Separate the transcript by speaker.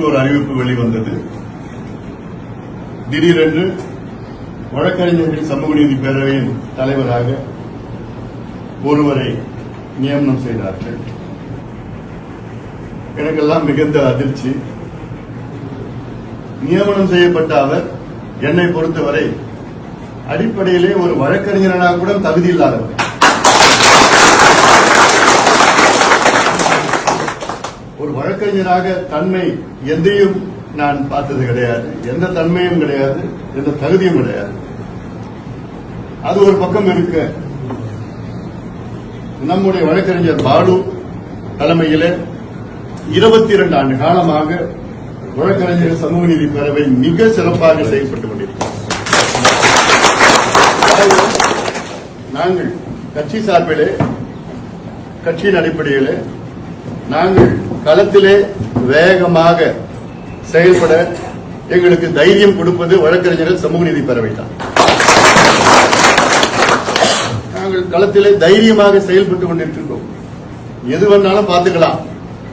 Speaker 1: ஒரு அறிவிப்பு வெளிவந்தது. திடீரென்று வழக்கறிஞர்கள் சமூக நீதி பேரவையின் தலைவராக ஒருவரை நியமனம் செய்தார்கள். எனக்கெல்லாம் மிகுந்த அதிர்ச்சி. நியமனம் செய்யப்பட்ட அவர் என்னை பொறுத்தவரை அடிப்படையிலே ஒரு வழக்கறிஞராக கூட தகுதி இல்லாதவர். ஒரு வழக்கறிஞராக தன்மை எதையும் நான் பார்த்தது கிடையாது. எந்த தன்மையும் கிடையாது, எந்த தகுதியும் கிடையாது. அது ஒரு பக்கம் இருக்க, நம்முடைய வழக்கறிஞர் பாலு தலைமையிலே 22 ஆண்டு காலமாக வழக்கறிஞர் சமூக நீதி பேரவை மிக சிறப்பாக செயல்பட்டுக் கொண்டிருக்கிறது. நாங்கள் கட்சி சார்பிலே, கட்சியின் அடிப்படையிலே நாங்கள் களத்திலே வேகமாக செயல்பட எங்களுக்கு தைரியம் கொடுப்பது வழக்கறிஞர்கள் சமூக நீதி பேரவை தான். நாங்கள் களத்திலே தைரியமாக செயல்பட்டுக் கொண்டிருக்கிறோம். எது வேணாலும் பார்த்துக்கலாம்.